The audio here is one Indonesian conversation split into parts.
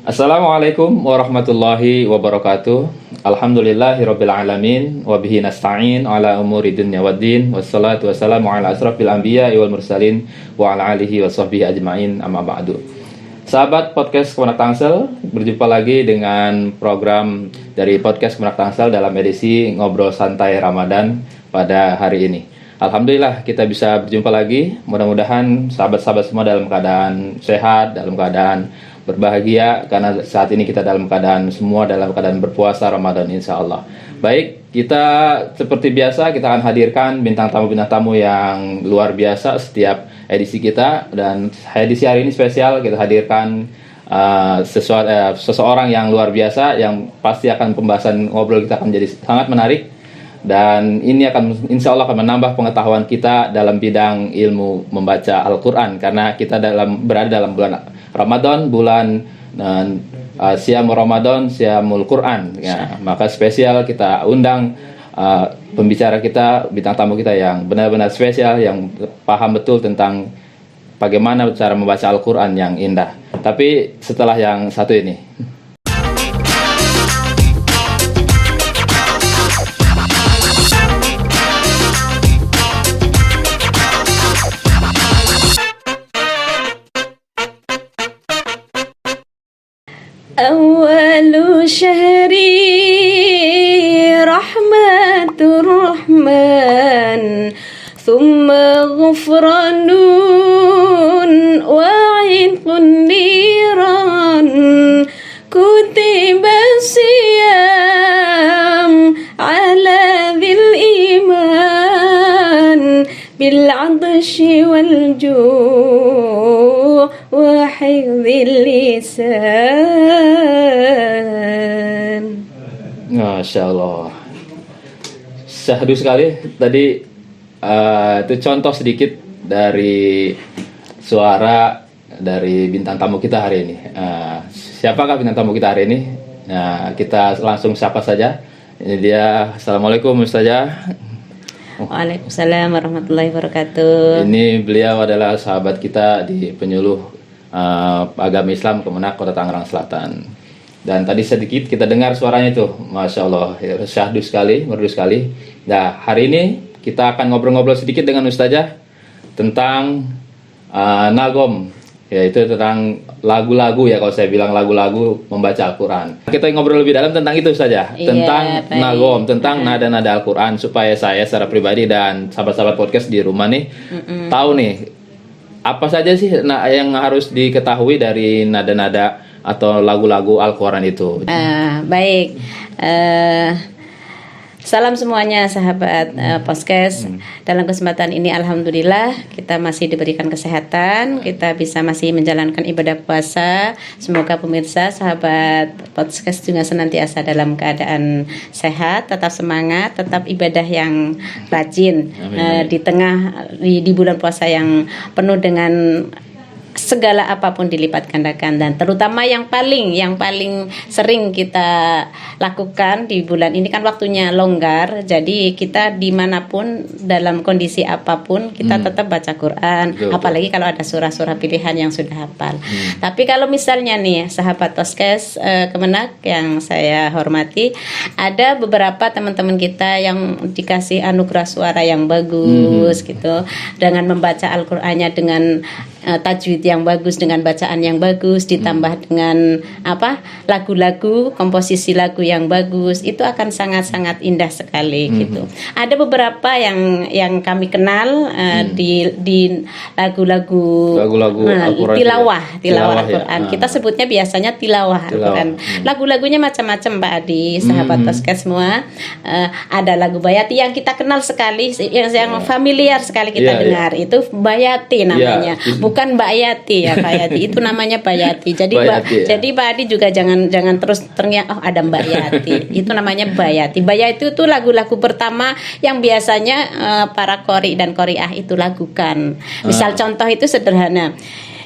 Assalamualaikum warahmatullahi wabarakatuh. Alhamdulillahirabbil alamin wa bihi nasta'in ala umuri dunya waddin wassalatu wassalamu ala asrofil anbiya'i wal mursalin wa ala alihi wa sahbihi ajmain amma ba'du. Sahabat podcast Kemenak Tangsel, berjumpa lagi dengan program dari podcast Kemenak Tangsel dalam edisi Ngobrol Santai Ramadan pada hari ini. Alhamdulillah kita bisa berjumpa lagi. Mudah-mudahan sahabat-sahabat semua dalam keadaan sehat, dalam keadaan berbahagia, karena saat ini kita dalam keadaan berpuasa Ramadan insya Allah. Baik, kita seperti biasa kita akan hadirkan bintang tamu yang luar biasa setiap edisi kita, dan edisi hari ini spesial kita hadirkan seseorang yang luar biasa yang pasti akan pembahasan ngobrol kita akan menjadi sangat menarik, dan ini akan insya Allah akan menambah pengetahuan kita dalam bidang ilmu membaca Al-Quran, karena kita berada dalam bulan Ramadan, bulan Siyamul Ramadan, Siyamul Quran ya. Maka spesial kita undang pembicara kita, bintang tamu kita yang benar-benar spesial, yang paham betul tentang bagaimana cara membaca Al-Quran yang indah. Tapi setelah yang satu ini. أول شهري رحمة الرحمن ثم غفران وعتق النيران كتب الصيام على ذي الإيمان بالعطش والجوع وحفظ اللسان. Masya Allah, syahdu sekali tadi. Itu contoh sedikit dari suara dari bintang tamu kita hari ini. Siapakah bintang tamu kita hari ini? Kita langsung sapa saja. Ini dia. Assalamualaikum Ustazah. Waalaikumsalam warahmatullahi wabarakatuh. Ini beliau adalah sahabat kita di penyuluh agama Islam Kemenak Kota Tangerang Selatan. Dan tadi sedikit kita dengar suaranya itu, Masya Allah, syahdu sekali, merdu sekali. Nah, hari ini kita akan ngobrol-ngobrol sedikit dengan Ustazah tentang nagom, yaitu tentang lagu-lagu ya, kalau saya bilang lagu-lagu membaca Al-Quran. Kita ngobrol lebih dalam tentang itu saja, tentang nagom, tentang nada-nada Al-Quran, supaya saya secara pribadi dan sahabat-sahabat podcast di rumah nih tahu nih apa saja sih yang harus diketahui dari nada-nada atau lagu-lagu Al-Quran itu. Baik, salam semuanya sahabat podcast. Dalam kesempatan ini alhamdulillah kita masih diberikan kesehatan, kita bisa masih menjalankan ibadah puasa. Semoga pemirsa sahabat podcast juga senantiasa dalam keadaan sehat, tetap semangat, tetap ibadah yang rajin. Di bulan puasa yang penuh dengan segala apapun dilipat gandakan, dan terutama yang paling sering kita lakukan di bulan ini kan waktunya longgar, jadi kita dimanapun dalam kondisi apapun kita tetap baca Quran. Apalagi kalau ada surah-surah pilihan yang sudah hafal. Tapi kalau misalnya nih sahabat podcast Kemenak yang saya hormati, ada beberapa teman-teman kita yang dikasih anugerah suara yang bagus gitu, dengan membaca Al-Qur'annya dengan tajwid yang bagus, dengan bacaan yang bagus, ditambah dengan lagu-lagu, komposisi lagu yang bagus, itu akan sangat-sangat indah sekali gitu. Ada beberapa yang kami kenal di lagu-lagu Al-Quran, tilawah Al-Quran. Ya. Kita sebutnya biasanya tilawah Al-Quran. Lagu-lagunya macam-macam Pak Adi, sahabat podcast semua. Ada lagu Bayati yang kita kenal sekali, yang familiar sekali kita dengar, itu Bayati namanya. Bukan Mbak Yati ya, Pak Yati itu namanya Bayati. Jadi jadi Pak Adi juga jangan terus terngiang ada Mbak Yati. Itu namanya Bayati. Bayati itu lagu-lagu pertama yang biasanya para qori dan qoriah itu lakukan. Misal contoh itu sederhana.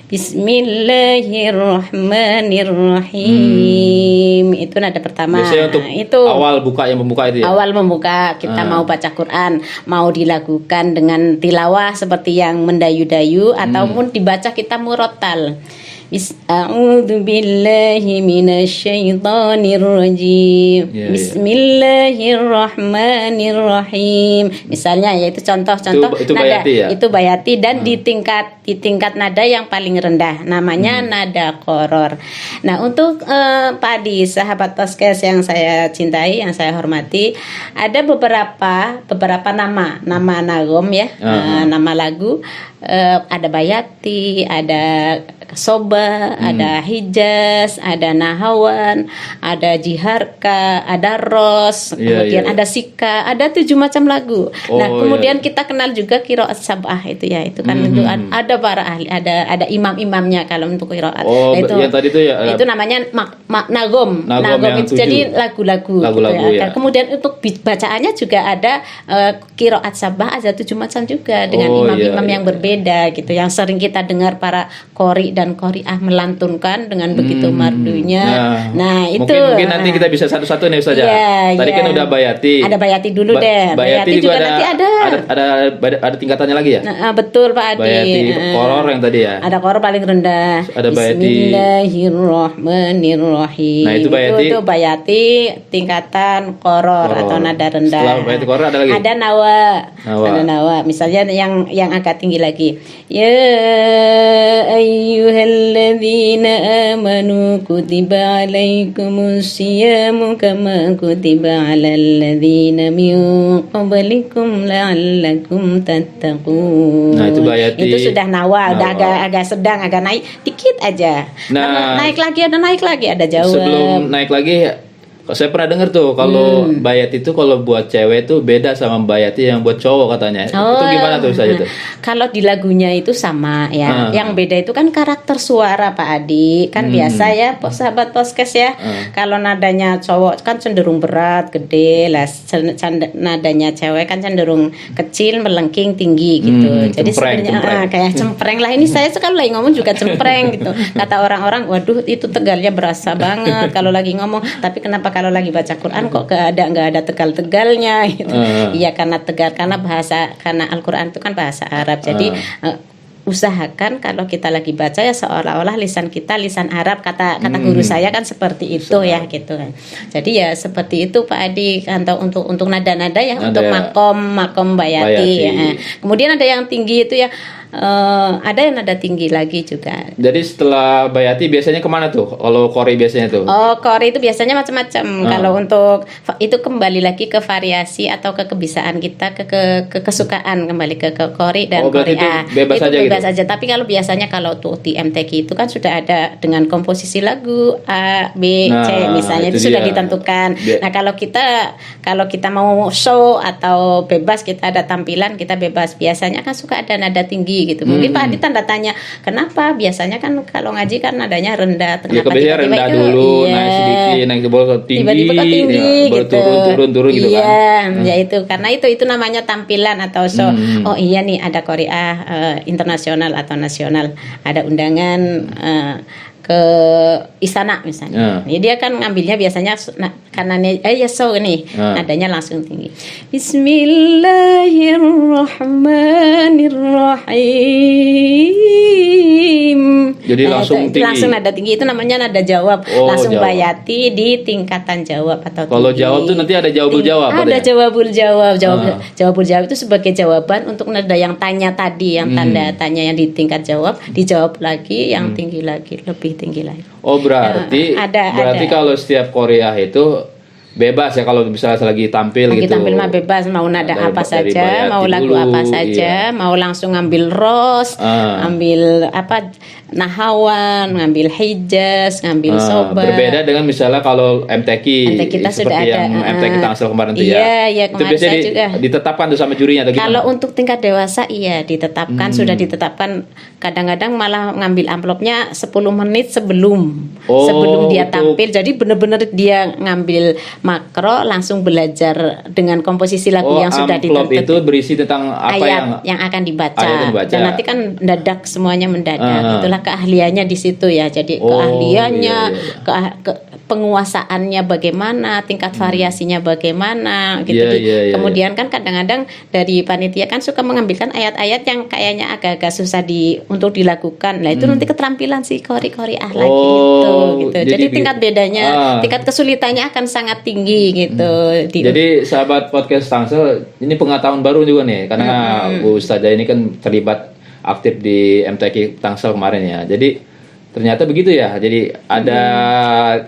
Bismillahirrahmanirrahim. Itu nada pertama. Biasanya untuk itu awal buka yang membuka itu ya. Awal membuka kita mau baca Quran, mau dilakukan dengan tilawah seperti yang mendayu-dayu ataupun dibaca kita murotal. A'udzu billahi minasyaitonir rajim. Ya, ya. Bismillahirrahmanirrahim. Misalnya yaitu contoh-contoh Itu nada. bayati ya? Itu bayati dan di tingkat nada yang paling rendah namanya nada koror. Nah, untuk Pak Adi, sahabat podcast yang saya cintai, yang saya hormati, ada beberapa nama nagom ya, nama lagu. Ada bayati, ada soba, ada hijaz, ada nahawan, ada jiharka, ada ros, kemudian ada sika, ada 7 macam lagu. Nah, kemudian kita kenal juga qiraat sab'ah itu ya, itu kan itu ada para ahli, ada imam-imamnya kalau untuk qiraat. Itu yang tadi itu ya, itu namanya nagom itu 7. jadi lagu-lagu gitu ya. Kemudian untuk bacaannya juga ada qiraat sab'ah ada 7 macam juga dengan imam-imam yang berbeda gitu, yang sering kita dengar para qori dan qoriah melantunkan dengan begitu merdunya. Nah, itu mungkin nanti kita bisa satu-satu nih Ustazah. Tadi kan udah bayati. Ada bayati dulu deh. Bayati juga nanti ada tingkatannya lagi ya? Nah, betul Pak Adi. Bayati koror yang tadi ya. Ada koror paling rendah. Ada bayati. Bismillahirrahmanirrahim. Nah, itu bayati tingkatan koror atau nada rendah. Setelah bayati koror ada lagi. Ada nawa. Ada nawa. Misalnya yang agak tinggi lagi. Ya ayyuhalladzina amanu kutiba alaikumus siyamu kama kutiba alal ladzina min qablikum la'allakum tattaqun. Nah, itu bayati. Itu sudah nawa, udah agak sedang, agak naik dikit aja. Nah, naik lagi, ada jawab. Sebelum naik lagi, saya pernah dengar tuh kalau bayati itu kalau buat cewek tuh beda sama bayati yang buat cowok katanya. Itu gimana tuh Ustazah itu? Kalau di lagunya itu sama ya. Yang beda itu kan karakter suara Pak Adi. Kan biasa ya sahabat podcast ya. Kalau nadanya cowok kan cenderung berat, gede lah. Nadanya cewek kan cenderung kecil, melengking, tinggi gitu. Jadi sebenarnya kayak cempreng lah. Ini saya sekali lagi ngomong juga cempreng gitu. Kata orang-orang, waduh itu tegalnya berasa banget kalau lagi ngomong. Tapi kenapa kalau lagi baca Quran kok nggak ada tegal-tegalnya gitu. Iya karena Al-Quran itu kan bahasa Arab. Jadi usahakan kalau kita lagi baca ya seolah-olah lisan kita lisan Arab, kata guru saya kan seperti itu ya gitu kan. Jadi ya seperti itu Pak Adi untuk nada-nada ya, untuk makom bayati. Ya. Kemudian ada yang tinggi itu ya. Ada yang nada tinggi lagi juga. Jadi setelah bayati biasanya kemana tuh? Kalau qori biasanya tuh? Qori itu biasanya macam-macam. Kalau untuk itu kembali lagi ke variasi atau ke kebiasaan kita, ke kesukaan, kembali ke qori dan qoriah. Bebas aja. Tapi kalau biasanya kalau tuh di MTQ itu kan sudah ada dengan komposisi lagu A, B, C misalnya itu sudah ditentukan. Nah, kalau kita mau show atau bebas, kita ada tampilan, kita bebas. Biasanya kan suka ada nada tinggi gitu. Mungkin Pak Adi tanda tanya, kenapa biasanya kan kalau ngaji kan nadanya rendah, kenapa tiba-tiba rendah dulu, naik sedikit, naik ke bawah tinggi, tiba-tiba ke tinggi gitu. Turun gitu kan. Ya itu karena itu namanya tampilan atau show. Oh iya nih ada Korea internasional atau nasional, ada undangan ke istana misalnya. Ya, dia kan ngambilnya biasanya karena show nih nadanya langsung tinggi. Bismillahirrahmanirrahim. Jadi langsung tinggi. Langsung nada tinggi itu namanya nada jawab. Langsung jawab. Bayati di tingkatan jawab atau tinggi. Kalau jawab tuh nanti ada jawabul jawab. Ada jawabul jawab. Jawabul jawab itu sebagai jawaban untuk nada yang tanya tadi, yang tanda tanya yang di tingkat jawab dijawab lagi, yang tinggi lagi, lebih tinggi lagi. Oh berarti kalau setiap Korea itu bebas ya, kalau misalnya lagi tampil lagi gitu. Tampil mah bebas, mau nada apa saja, mau lagu dulu, apa saja, mau langsung ngambil ros, ngambil nahawan, ngambil hijaz, ngambil soba. Berbeda dengan misalnya kalau MTQ kita sudah ada yang MTQ Tangsel kemarin tuh ya. Iya, itu biasanya juga ditetapkan tuh sama jurinya atau gimana? Kalau untuk tingkat dewasa ditetapkan, sudah ditetapkan. Kadang-kadang malah ngambil amplopnya 10 menit sebelum dia tampil. Jadi benar-benar dia ngambil makro, langsung belajar dengan komposisi lagu yang sudah ditentukan. Amplop itu berisi tentang apa ayat yang akan dibaca. Dan nanti kan mendadak, semuanya mendadak. Itulah keahliannya di situ ya. Jadi keahliannya penguasaannya bagaimana, tingkat variasinya bagaimana gitu. Iya. Kemudian kan kadang-kadang dari panitia kan suka mengambilkan ayat-ayat yang kayaknya agak-agak susah untuk dilakukan. Nah, itu nanti keterampilan si qori-qori'ah lagi gitu. jadi Jadi tingkat bedanya, tingkat kesulitannya akan sangat tinggi gitu. Jadi sahabat podcast Tangsel, ini pengetahuan baru juga nih, karena Bu Ustazah ini kan terlibat aktif di MTQ Tangsel kemarin ya. Jadi ternyata begitu ya. Jadi ada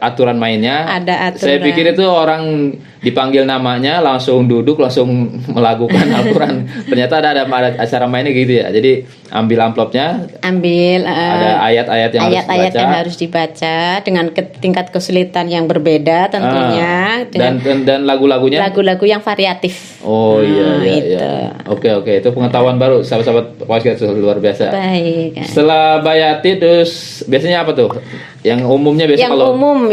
aturan mainnya. Ada aturan. Saya pikir itu orang dipanggil namanya langsung duduk langsung melakukan Al-Quran. Ternyata ada acara mainnya gitu ya. Jadi ambil amplopnya, ada ayat-ayat yang harus dibaca dengan tingkat kesulitan yang berbeda tentunya. Dan lagu-lagunya lagu-lagu yang variatif. Oh iya. Oke, itu pengetahuan baru sahabat-sahabat podcast luar biasa. Baik. Setelah bayati terus biasanya apa tuh? Yang umumnya biasanya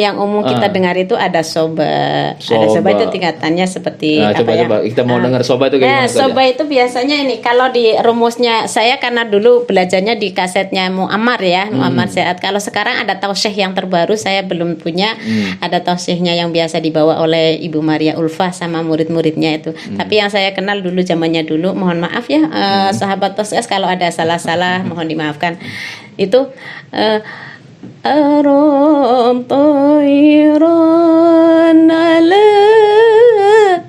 yang umum kita dengar itu ada soba. Ada soba itu tingkatannya seperti coba kita mau dengar soba itu kayak gimana? Soba itu biasanya ini kalau di rumusnya saya karena dulu belajarnya di kasetnya Muammar ya, Muammar Sehat. Kalau sekarang ada tausyih yang terbaru saya belum punya. Ada tausyihnya yang biasa dibawa oleh Ibu Maria Ulfah sama murid-muridnya itu. Tapi yang saya kenal dulu zamannya dulu, mohon maaf ya sahabat podcast kalau ada salah-salah mohon dimaafkan. Itu aron toiron ala.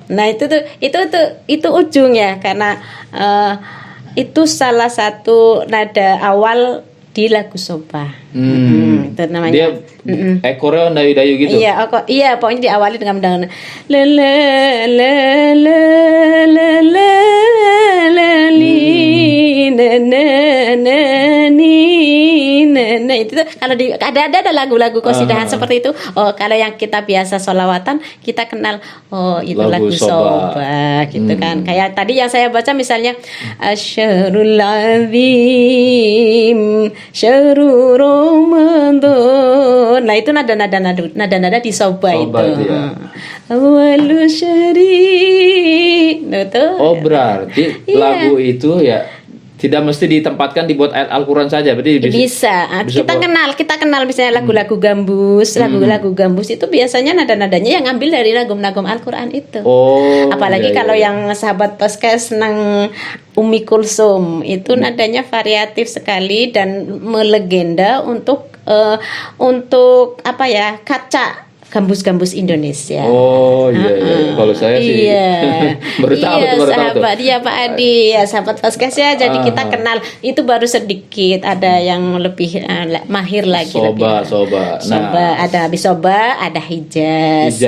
Nah itu ujungnya karena itu salah satu nada awal di lagu soba. Itu namanya. Dia ekornya dayu-dayu gitu. Iya, pokoknya diawali dengan la la la la la la la li na na na ni. Nah itu kalau ada lagu-lagu qasidahan seperti itu. Oh, kalau yang kita biasa sholawatan kita kenal itu lagu soba gitu kan. Kayak tadi yang saya baca misalnya Asyrul Azim Syahrul Ramadan. Nah itu nada-nada di soba itu. Ya. Awalu syari. Berarti lagu itu ya tidak mesti ditempatkan dibuat ayat Al-Quran saja, berarti bisa kita kenal misalnya lagu-lagu gambus, lagu-lagu gambus itu biasanya nada-nadanya yang ngambil dari lagu-lagu Al-Quran itu. Apalagi kalau yang sahabat podcast senang Umi Kulsum itu nadanya variatif sekali dan melegenda untuk kaca gambus-gambus Indonesia. Kalau saya sih baru tahu sahabat dia Pak Adi ya sahabat podcast ya. Jadi kita kenal itu baru sedikit. Ada yang lebih mahir lagi. Soba. Ada bisoba, ada hijaz.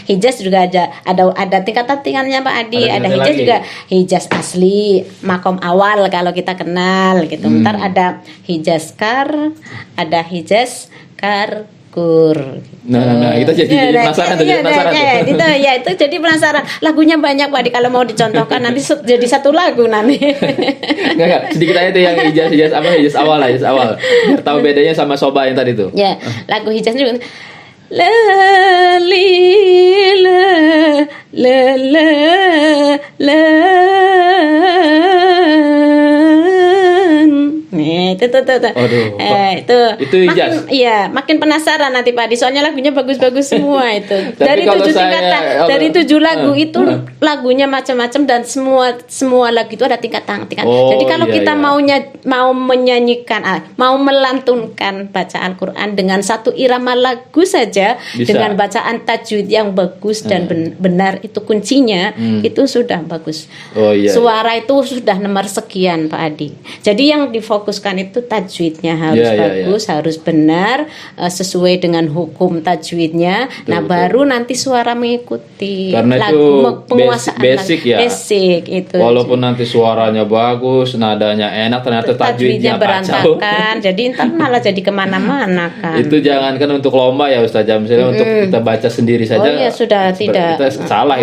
Hijaz juga ada tingkatan-tingkatannya Pak Adi. Ada hijaz juga hijaz asli makom awal kalau kita kenal gitu. Ntar ada hijaz kar, ada hijaz kar kur. Nah, kita jadi penasaran tuh. Itu jadi penasaran. Lagunya banyak Pak Adi kalau mau dicontohkan nanti jadi satu lagu nanti. Enggak, sedikit aja tuh yang hijaz awal. Biar tahu bedanya sama soba yang tadi tuh. Ya, lagu hijaz juga la li la la la la. Itu hijaz. Makin penasaran nanti Pak Adi soalnya lagunya bagus-bagus semua itu. Dari 7 tingkatan, dari 7 lagu itu lagunya macam-macam dan semua lagu itu ada tingkatan. Jadi kalau kita mau menyanyikan, mau melantunkan baca Al-Qur'an dengan satu irama lagu saja bisa. Dengan bacaan tajwid yang bagus dan benar itu kuncinya itu sudah bagus. Suara itu sudah nomor sekian Pak Adi. Jadi yang difokuskan itu tajwidnya harus bagus, harus benar sesuai dengan hukum tajwidnya. Baru nanti suara mengikuti. Karena lagu, itu basic ya. Basic itu. Walaupun nanti suaranya bagus, nadanya enak, ternyata tajwidnya berantakan. Jadi ntar malah jadi kemana-mana kan. Itu jangankan untuk lomba ya Ustazah, misalnya untuk kita baca sendiri saja. Sudah tidak. Kita salah.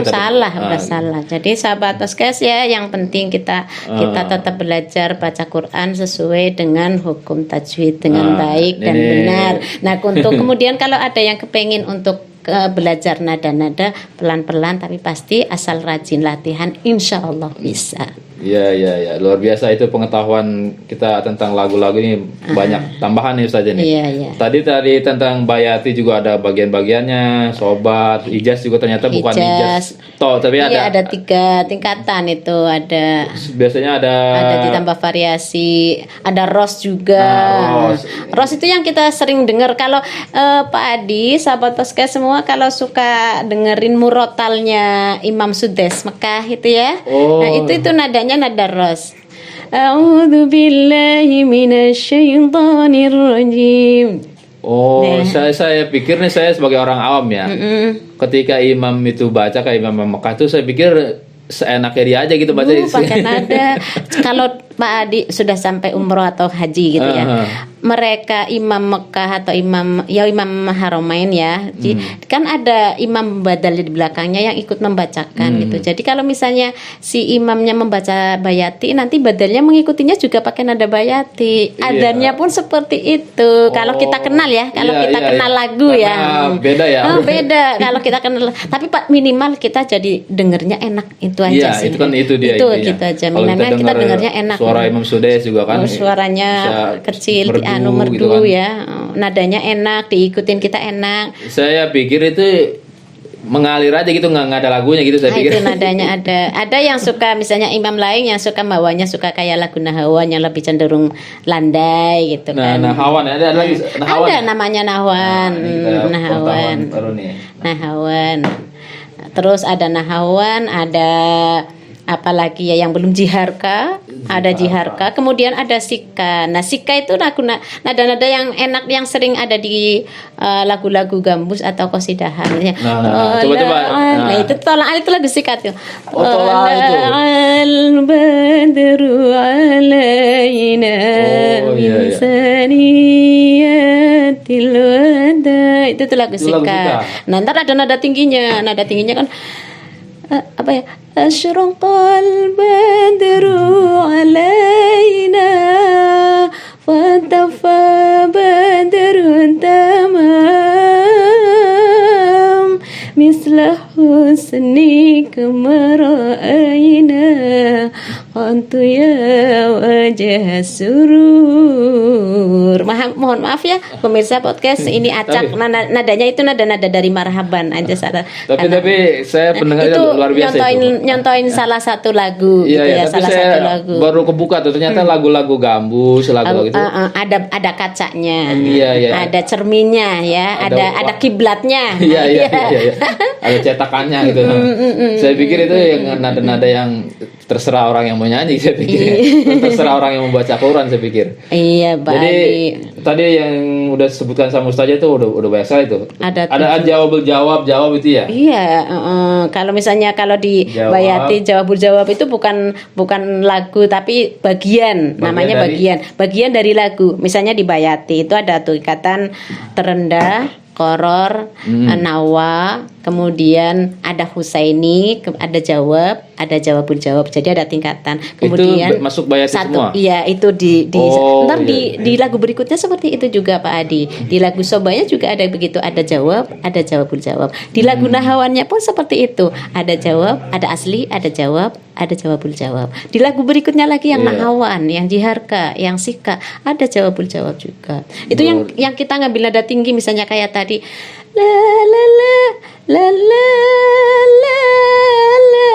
Salah. Jadi sahabat podcast ya, yang penting kita tetap belajar baca Quran sesuai dengan hukum tajwid dengan baik dan benar. Nah, untuk kemudian kalau ada yang kepengin untuk belajar nada-nada pelan-pelan tapi pasti asal rajin latihan insya Allah bisa. Iya, iya, iya. Luar biasa itu pengetahuan kita tentang lagu-lagu ini, banyak tambahan nih Ustazah nih. Iya, iya. Tadi tentang Bayati juga ada bagian-bagiannya, Sobat, Ijaz juga ternyata bukan Ijaz. Ijaz toh, tapi Iya, ada ada 3 tingkatan itu, ada biasanya ada ditambah variasi, ada Ros juga. Nah, Ros. Ros itu yang kita sering dengar kalau Pak Adi, sahabat podcast semua kalau suka dengerin murotalnya Imam Sudes Mekah itu ya. Oh. Nah, itu nadanya nada Ros. A'udzu billahi minasyaitonir rajim. Oh, saya pikir nih, saya sebagai orang awam ya. Ketika imam itu baca kayak Imam Mekah itu, saya pikir seenaknya dia aja gitu baca. Pakai nada. Kalau Pak Adi sudah sampai umroh atau haji gitu ya, mereka imam Mekah atau imam Haramain ya, kan ada imam badal di belakangnya yang ikut membacakan gitu. Jadi kalau misalnya si imamnya membaca Bayati, nanti badalnya mengikutinya juga pakai nada Bayati. Adannya pun seperti itu. Kalau kita kenal ya, kalau kita kenal lagu karena ya, beda ya. Beda kalau kita kenal. Tapi Pak, minimal kita jadi dengernya enak, itu aja Iya, sih. itu kan itu dia. Itu intinya. gitu aja. Kalau Minimal kita dengarnya enak. Suara Imam Sudes juga kan. Suaranya kecil, merdu gitu kan. ya. Nadanya enak, diikutin kita enak. Saya pikir itu mengalir aja gitu, nggak ada lagunya gitu saya pikir. Itu nadanya ada. Ada yang suka misalnya imam lain yang suka bawanya suka kayak lagu Nahawan yang lebih cenderung landai gitu Nah, kan. Nahawan ada lagi Nahawan. Ada namanya Nahawan. Nahawan. Nahawan. Terus ada Nahawan, ada apalagi ya yang belum jiharka, ada jiharka, kemudian ada sika. Nah, sika itu lagu nada-nada yang enak yang sering ada di lagu-lagu gambus atau qasidahan ya. Coba. Nah, itu tolak itu lagu sika tuh. Tolak itu. Al-badru alaina min saniyatil wada. Itu tuh lagu sika. Nah, ntar ada nada tingginya. Nada tingginya kan apa ya? Asyraqal badru alaina fatafa badrun tamam misla husnika mara'aina qantu ya wajah surur. Mohon maaf ya pemirsa podcast ini acak nadanya itu nada-nada dari marhaban aja salah. Tapi saya pendengar itu luar biasa nyontoin salah satu lagu gitu ya, tapi salah saya satu lagu. Baru kebuka tuh ternyata lagu-lagu gambus, lagu-lagu itu. Ada kacanya. Iya. Ada cerminnya ya, ada kiblatnya. Iya. Ada cetakannya gitu. Saya pikir itu yang nada-nada yang terserah orang yang mau nyanyi, saya pikir. Terserah orang yang membaca Quran, saya pikir. Iya, Pak. Jadi tadi yang udah disebutkan sama Ustazah itu udah banyak sekali itu. Ada jawab itu ya. Iya, kalau misalnya kalau di Bayati jawab itu bukan lagu tapi bagian namanya bagian dari lagu. Misalnya di Bayati itu ada tuh ikatan terendah, koror, nawa, kemudian ada Husaini, ada jawab, ada jawabul jawab. Jadi ada tingkatan. Kemudian itu masuk Bayati semua. Iya, itu ntar di lagu berikutnya seperti itu juga Pak Adi. Di lagu Sobanya juga ada begitu, ada jawab, ada jawabul jawab. Di lagu Nahawannya pun seperti itu. Ada jawab, ada asli, ada jawab, ada jawabul jawab. Di lagu berikutnya lagi yang Nahawan, yang jiharka, yang sika, ada jawabul jawab juga. Itu yang kita ngambil nada tinggi misalnya kayak tadi la la la la la la la.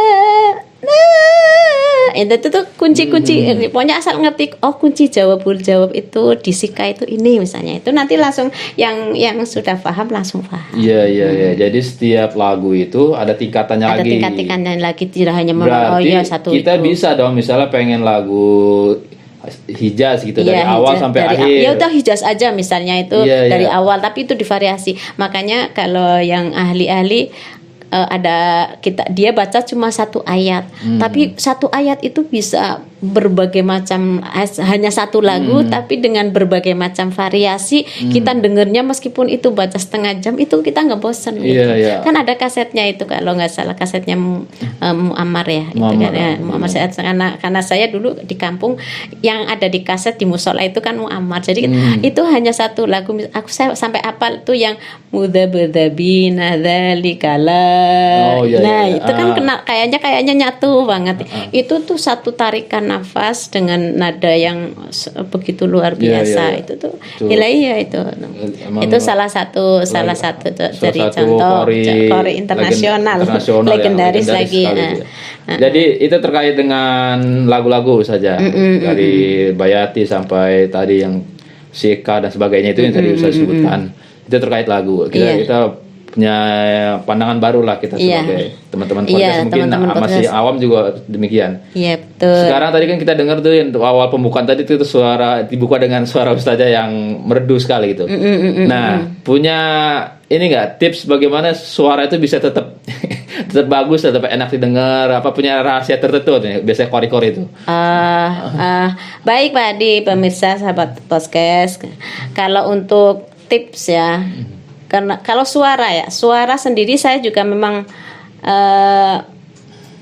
Itu tuh kunci-kunci. Pokoknya asal ngetik kunci jawabul jawab itu di sika itu ini misalnya. Itu nanti langsung yang sudah paham langsung paham. Iya. Jadi setiap lagu itu ada tingkatannya lagi. Ada tingkat-tingkatannya lagi, tidak hanya satu kita itu. bisa dong misalnya pengen lagu Hijaz gitu dari awal sampai akhir. Ya udah Hijaz aja misalnya itu dari awal, tapi itu divariasi. Makanya kalau yang ahli-ahli dia baca cuma satu ayat, tapi satu ayat itu bisa berbagai macam, hanya satu lagu tapi dengan berbagai macam variasi. Kita dengernya meskipun itu baca setengah jam itu kita nggak bosan gitu. Kan ada kasetnya itu kalau nggak salah, kasetnya Muammar ya, Muammar Said. Karena saya dulu di kampung yang ada di kaset di musola itu kan Muammar, jadi itu hanya satu lagu. Saya sampai apal tuh yang mudabdabina dzalikala iya, nah iya. itu kan kena kayaknya nyatu banget. Itu tuh satu tarikan nafas dengan nada yang begitu luar Iya, biasa. iya. Itu tuh Itu gila, iya itu. emang Itu salah satu salah dari satu contoh kori kori internasional, internasional legendaris yang lagi. sekali itu ya. Jadi itu terkait dengan lagu-lagu saja, dari Bayati sampai tadi yang Sika dan sebagainya itu yang tadi saya sebutkan, itu terkait lagu. Kita punya pandangan baru lah kita sebagai teman-teman podcast, mungkin teman-teman masih podcast. awam juga demikian. Iya betul. Sekarang tadi kan kita dengar tuh yang awal pembukaan tadi itu suara dibuka dengan suara ustazah yang merdu sekali gitu. Nah, punya ini enggak tips bagaimana suara itu bisa tetap tetap bagus, tetap enak didengar, apa punya rahasia tertentu nih, biasanya kori-kori itu? Baik Pak Adi, pemirsa sahabat podcast. Kalau untuk tips ya, karena kalau suara sendiri saya juga memang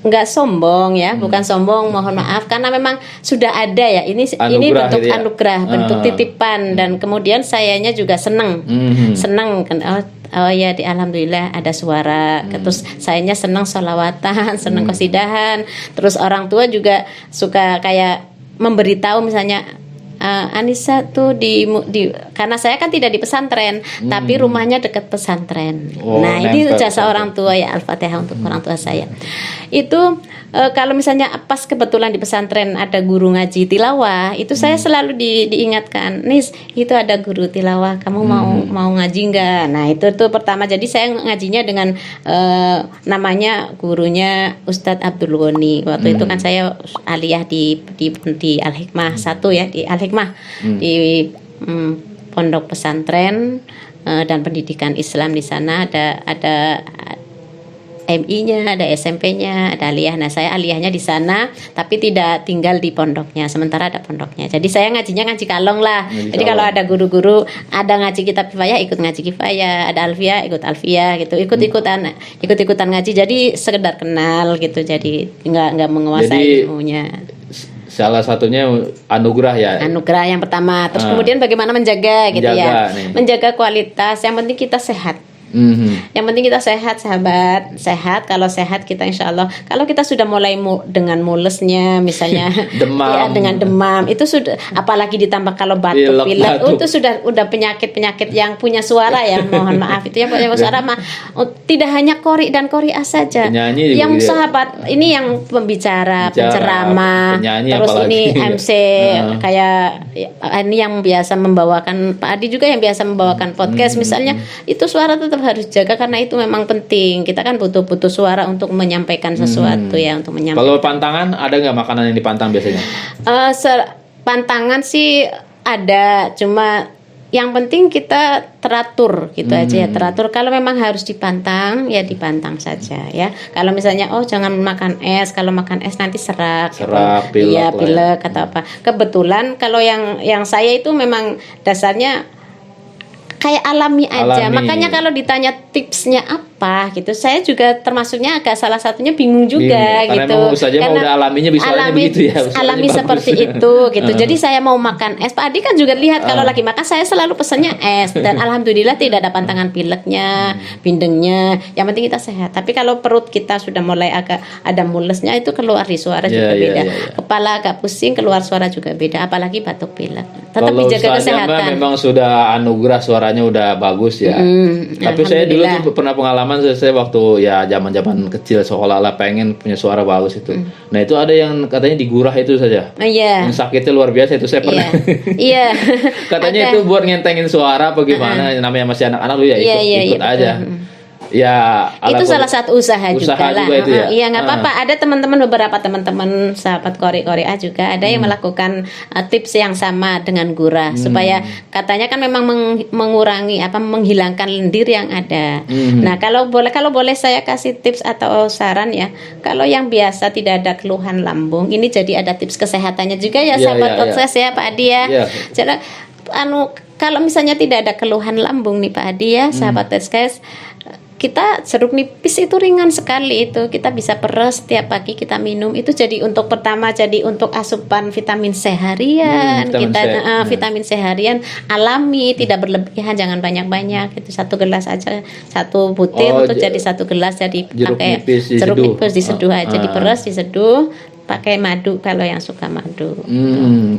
nggak sombong ya, bukan sombong, mohon maaf, karena memang sudah ada ya, ini bentuk gitu ya? Anugerah, bentuk titipan, dan kemudian sayanya juga senang kan, oh ya, alhamdulillah ada suara. Terus sayanya senang sholawatan, senang qasidahan. Terus orang tua juga suka kayak memberitahu misalnya, Anissa tuh karena saya kan tidak di pesantren, tapi rumahnya dekat pesantren. Nah ini jasa orang tua ya, Al-Fatihah untuk orang tua saya. Itu kalau misalnya pas kebetulan di pesantren ada guru ngaji tilawah, itu saya selalu diingatkan, Nis, itu ada guru tilawah, kamu mau ngaji nggak? Nah itu tuh pertama, jadi saya ngajinya dengan namanya gurunya Ustadz Abdul Ghani. Waktu itu kan saya aliyah di Al-Hikmah 1 ya, di Al-Hikmah di pondok pesantren dan pendidikan Islam. Di sana ada MI-nya, ada SMP-nya, ada aliyah. Nah, saya aliyahnya di sana, tapi tidak tinggal di pondoknya. Sementara ada pondoknya. Jadi saya ngajinya ngaji kalong lah. Jadi kalau ada guru-guru, ada ngaji kitab kifayah, ikut ngaji kifayah, ada alfiyah, ikut alfiyah gitu. Ikut-ikutan ngaji. Jadi sekedar kenal gitu. Jadi nggak menguasai ilmunya. Salah satunya anugerah ya. Anugerah yang pertama. Terus kemudian bagaimana menjaga gitu ya. Menjaga kualitas. Yang penting kita sehat. Yang penting kita sehat, sahabat. Sehat, kalau sehat kita insya Allah. Kalau kita sudah mulai dengan mulesnya misalnya demam. Ya, dengan demam itu sudah, apalagi ditambah kalau batuk pilek, itu udah penyakit yang punya suara ya, mohon maaf, itu yang punya suara mah tidak hanya kori dan koriah saja. Penyanyi yang sahabat ini yang pembicara, penceramah, terus apalagi. Ini MC kayak ini yang biasa membawakan, Pak Adi juga yang biasa membawakan podcast misalnya, itu suara tetap harus jaga karena itu memang penting. Kita kan butuh suara untuk menyampaikan sesuatu ya, untuk menyampaikan. Kalau pantangan ada nggak makanan yang dipantang biasanya? Pantangan sih ada, cuma yang penting kita teratur gitu aja ya, teratur. Kalau memang harus dipantang ya dipantang saja ya. Kalau misalnya jangan makan es, kalau makan es nanti serak pilek, ya, pilek atau apa. Kebetulan kalau yang saya itu memang dasarnya kayak alami aja. Makanya kalau ditanya tipsnya apa gitu, saya juga termasuknya agak salah satunya bingung juga gitu. Karena udah alaminya begitu ya. Alami seperti itu gitu. Jadi saya mau makan es, Pak Adi kan juga lihat kalau lagi makan saya selalu pesannya es, dan alhamdulillah tidak ada pantangan pileknya, bindengnya. Yang penting kita sehat. Tapi kalau perut kita sudah mulai agak ada mulesnya, itu keluar di suara juga beda. Kepala agak pusing, keluar suara juga beda, apalagi batuk pilek. Tetap dijaga kesehatan. Memang sudah anugerah suaranya udah bagus ya. Tapi saya dulu tuh pernah pengalaman, saya waktu ya zaman kecil seolah-olah pengen punya suara bagus itu. Nah itu ada yang katanya digurah itu saja. Yang sakitnya luar biasa itu saya pernah. Iya. Katanya itu buat ngentengin suara apa gimana, namanya masih anak-anak lu ya ikut aja. Ya, itu salah satu usaha juga lah. Juga itu ya? Iya, nggak apa-apa. Ada beberapa teman-teman sahabat Kori-Korea juga ada yang melakukan tips yang sama dengan gurah, supaya katanya kan memang mengurangi menghilangkan lendir yang ada. Nah, kalau boleh saya kasih tips atau saran ya. Kalau yang biasa tidak ada keluhan lambung, ini jadi ada tips kesehatannya juga ya, sahabat podcast ya, Pak Adi ya. Jadi kalau misalnya tidak ada keluhan lambung nih Pak Adi ya, sahabat podcast, kita jeruk nipis itu ringan sekali, itu kita bisa peres setiap pagi kita minum, itu jadi untuk pertama jadi untuk asupan vitamin C harian, vitamin C harian alami, tidak berlebihan, jangan banyak-banyak, itu 1 gelas aja, 1 butir untuk jadi 1 gelas, jadi pakai jeruk nipis diseduh aja, diperes diseduh pakai madu kalau yang suka madu.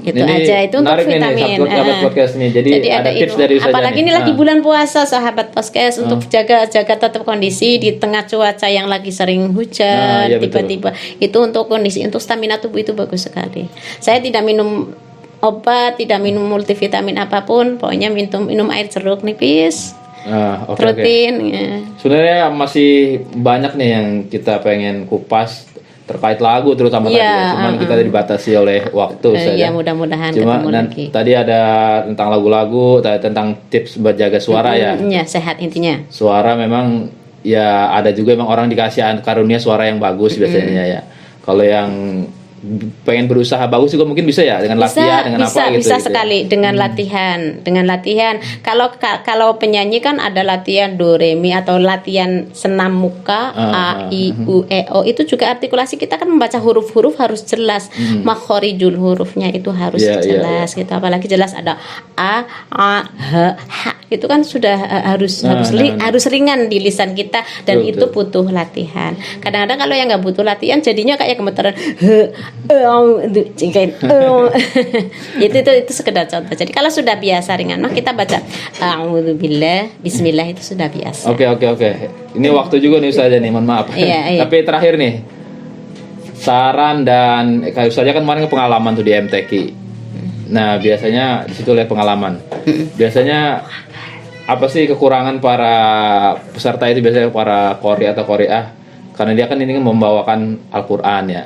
Itu aja, itu untuk vitamin. Jadi ada tips itu. dari Apalagi ini lagi bulan puasa, sahabat podcast, untuk jaga tetap kondisi di tengah cuaca yang lagi sering hujan, tiba-tiba itu untuk kondisi, untuk stamina tubuh itu bagus sekali. Saya tidak minum obat, tidak minum multivitamin apapun, pokoknya minum air jeruk nipis. Protein. Ya. Sebenarnya masih banyak nih yang kita pengen kupas terkait lagu terutama tadi ya. Cuman kita dibatasi oleh waktu saja. Iya, mudah-mudahan ketemu lagi. Tadi ada tentang lagu-lagu, tentang tips buat jaga suara ya. Iya, sehat intinya. Suara memang ya, ada juga emang orang dikasih karunia suara yang bagus biasanya ya. Kalau yang pengen berusaha bagus juga mungkin bisa ya dengan latihan, dengan apa gitu. Bisa sekali dengan latihan. Kalau penyanyi kan ada latihan do re mi atau latihan senam muka a i u e o, itu juga artikulasi kita kan membaca huruf-huruf harus jelas, makhorijul hurufnya itu harus jelas gitu. Apalagi jelas ada a h h, itu kan sudah harus ringan di lisan kita, dan itu butuh latihan. Kadang-kadang kalau yang nggak butuh latihan jadinya kayak gemeteran itu sekedar contoh. Jadi kalau sudah biasa ringan mah kita baca a'udzubillah, bismillah, itu sudah biasa. Oke. Ini waktu juga nih Ustazah nih, mohon maaf. Iya. Tapi terakhir nih, saran dan kayak Ustazah kan kemarin pengalaman tuh di MTQ. Nah, biasanya di situ lihat pengalaman. Biasanya apa sih kekurangan para peserta itu, biasanya para qori atau qori'ah? Karena dia kan ini kan membawakan Al-Qur'an ya.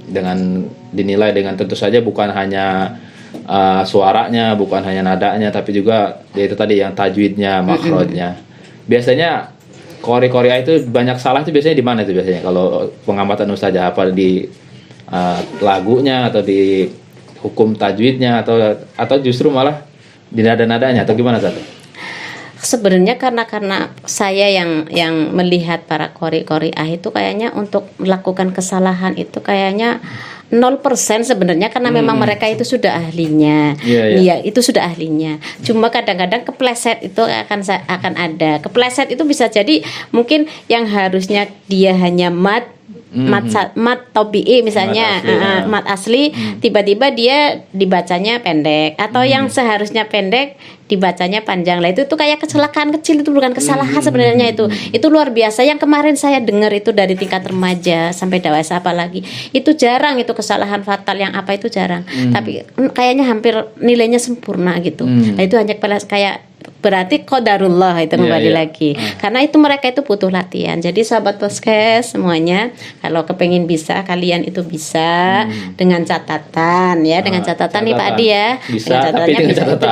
Dengan dinilai dengan tentu saja bukan hanya suaranya, bukan hanya nadanya, tapi juga itu tadi yang tajwidnya, makhrajnya. Biasanya qori-qori'ah itu banyak salah itu biasanya di mana itu biasanya kalau pengamatan Ustazah, apa di lagunya atau di hukum tajwidnya atau justru malah di nada-nadanya atau gimana Ustazah? Sebenarnya karena saya yang melihat para qori-qori'ah itu kayaknya untuk melakukan kesalahan itu kayaknya 0% sebenarnya, karena memang mereka itu sudah ahlinya. Iya, itu sudah ahlinya. Cuma kadang-kadang kepleset itu akan ada. Kepleset itu bisa jadi mungkin yang harusnya dia hanya mat tabi'i misalnya, mat asli, tiba-tiba dia dibacanya pendek, atau yang seharusnya pendek dibacanya panjang. Lah itu kayak kecelakaan kecil, itu bukan kesalahan sebenarnya, itu luar biasa. Yang kemarin saya dengar itu dari tingkat remaja sampai dewasa, apalagi itu jarang, itu kesalahan fatal yang apa itu jarang, tapi kayaknya hampir nilainya sempurna gitu. Nah itu hanya kayak berarti qadarullah itu kembali lagi, karena itu mereka itu butuh latihan. Jadi sahabat podcast semuanya, kalau kepengin bisa, kalian itu bisa dengan catatan ya, dengan catatan nih Pak Adi ya, bisa, dengan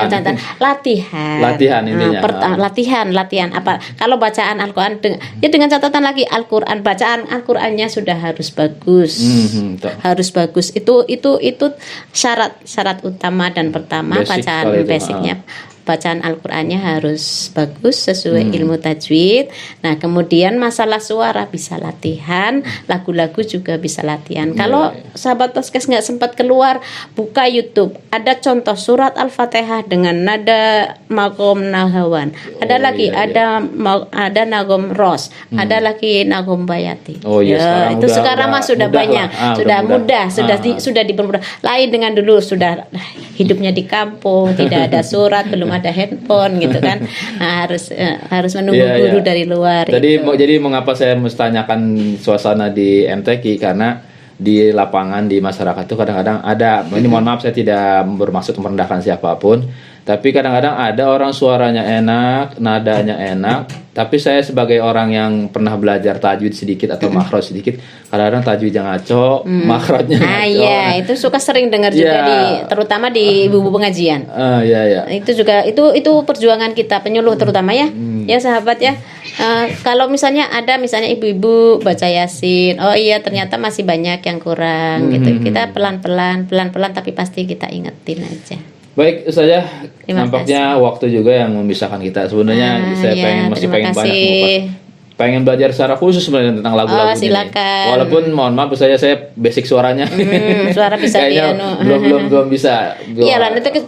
catatan latihan intinya. Latihan apa, kalau bacaan Al-Qur'an dengan catatan lagi, Al-Qur'an, bacaan Al-Qur'annya sudah harus bagus. Harus bagus, itu syarat utama dan pertama, bacaan basicnya. Bacaan Al-Qur'annya harus bagus sesuai ilmu tajwid. Nah, kemudian masalah suara bisa latihan, lagu-lagu juga bisa latihan. Kalau sahabat podcast nggak sempat keluar, buka YouTube. Ada contoh surat Al-Fatihah dengan nada magom nahawan. Ada ada nagom ros, ada lagi nagom bayati. Sekarang mah sudah banyak, sudah mudah, sudah dipermudah. Lain dengan dulu, sudah hidupnya di kampung, tidak ada surat, belum ada handphone gitu kan. Nah, harus menunggu guru dari luar. Jadi mengapa saya menanyakan suasana di MTQ, karena di lapangan, di masyarakat itu kadang-kadang ada, ini mohon maaf saya tidak bermaksud merendahkan siapapun, tapi kadang-kadang ada orang suaranya enak, nadanya enak, tapi saya sebagai orang yang pernah belajar tajwid sedikit atau makhraj sedikit, kadang-kadang tajwidnya ngaco, makhrajnya ngaco. Iya, itu suka sering dengar juga terutama di ibu-ibu pengajian. Itu juga itu perjuangan kita penyuluh terutama ya. Ya sahabat ya. Kalau misalnya ibu-ibu baca Yasin, oh iya ternyata masih banyak yang kurang gitu. Kita pelan-pelan tapi pasti kita ingetin aja. Baik Ustazah, nampaknya waktu juga yang memisahkan kita. Sebenarnya saya masih pengen banyak pengen belajar secara khusus sebenarnya tentang lagu-lagu ini. Silakan. Walaupun mohon maaf saya basic suaranya. Suara bisa Kayaknya belum bisa. Iya lah, nanti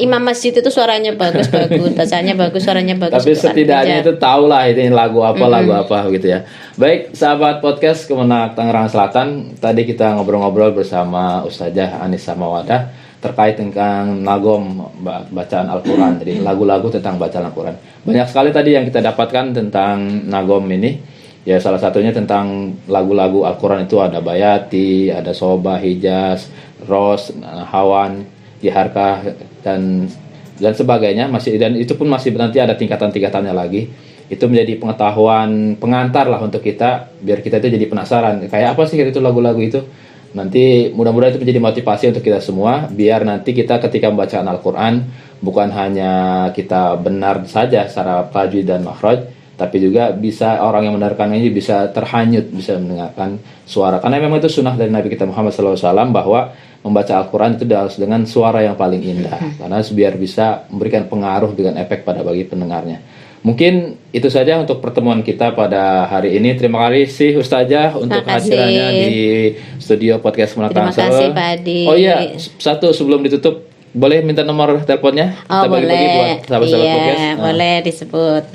imam masjid itu suaranya bagus, bacanya bagus, suaranya bagus. Tapi setidaknya itu tahu lah ini lagu apa gitu ya. Baik, sahabat podcast Kemenak Tangerang Selatan, tadi kita ngobrol-ngobrol bersama Ustazah Anissa Mawadah terkait dengan nagom bacaan Al-Quran, jadi lagu-lagu tentang bacaan Al-Quran. Banyak sekali tadi yang kita dapatkan tentang nagom ini. Ya, salah satunya tentang lagu-lagu Al-Quran itu ada Bayati, ada Soba, Hijaz, Ros, Hawan, Jiharkah, dan sebagainya. Dan itu pun masih nanti ada tingkatan-tingkatannya lagi. Itu menjadi pengetahuan pengantar lah untuk kita, biar kita itu jadi penasaran. Kayak apa sih itu lagu-lagu itu? Nanti mudah-mudahan itu menjadi motivasi untuk kita semua, biar nanti kita ketika membaca Al-Quran bukan hanya kita benar saja secara tajwid dan makhraj, tapi juga bisa orang yang mendengarkan ini bisa terhanyut, bisa mendengarkan suara. Karena memang itu sunnah dari Nabi kita Muhammad SAW bahwa membaca Al-Quran itu harus dengan suara yang paling indah, karena biar bisa memberikan pengaruh dengan efek bagi pendengarnya. Mungkin itu saja untuk pertemuan kita pada hari ini. Terima kasih Ustazah untuk kehadirannya di studio podcast Kemenak Tangerang Selatan. Terima kasih Pak Adi. Oh iya, satu sebelum ditutup, boleh minta nomor teleponnya? Oh, kita bagi-bagi boleh. buat sahabat-sahabat podcast. Iya, boleh disebut.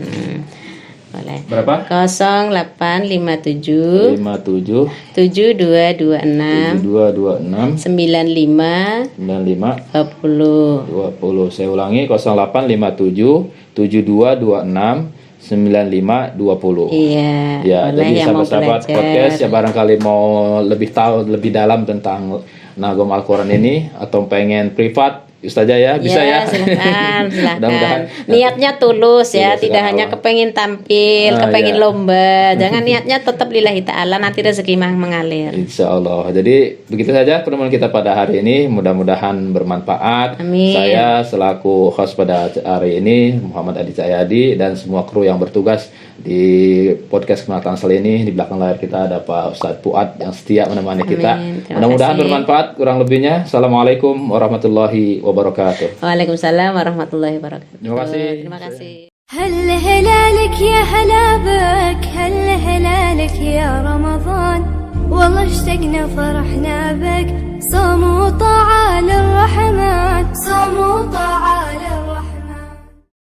Boleh. Berapa? 0857 57 7226 7226 95 95 20. 20. Saya ulangi, 0857 7226 9520. Iya. Ya, boleh jadi yang mau sahabat-sahabat belajar. podcast yang barangkali mau lebih tahu lebih dalam tentang nagom Al-Quran ini atau pengen privat, Ustazah ya, bisa ya. Silakan. Mudah-mudahan. Niatnya tulus ya, Tulus, tidak ya hanya Allah. kepengin tampil, kepengin iya. lomba. Jangan niatnya tetap lillahi ta'ala, nanti rezeki mengalir. Insya Allah. Jadi begitu saja pertemuan kita pada hari ini. Mudah-mudahan bermanfaat. Amin. Saya selaku host pada hari ini Muhammad Adi Cahyadi dan semua kru yang bertugas di podcast Kemenak Tangsel ini. Di belakang layar kita ada Pak Ustadz Fuad yang setia menemani kita. Terima Mudah-mudahan kasih. bermanfaat. Kurang lebihnya, Assalamualaikum warahmatullahi wabarakatuh. Waalaikumsalam warahmatullahi wabarakatuh. Terima kasih. Terima kasih. هل هلالك يا هلا بك هل هلالك يا رمضان والله اشتقنا فرحنا بك صوم وطاعة للرحمن صوم وطاعة للرحمن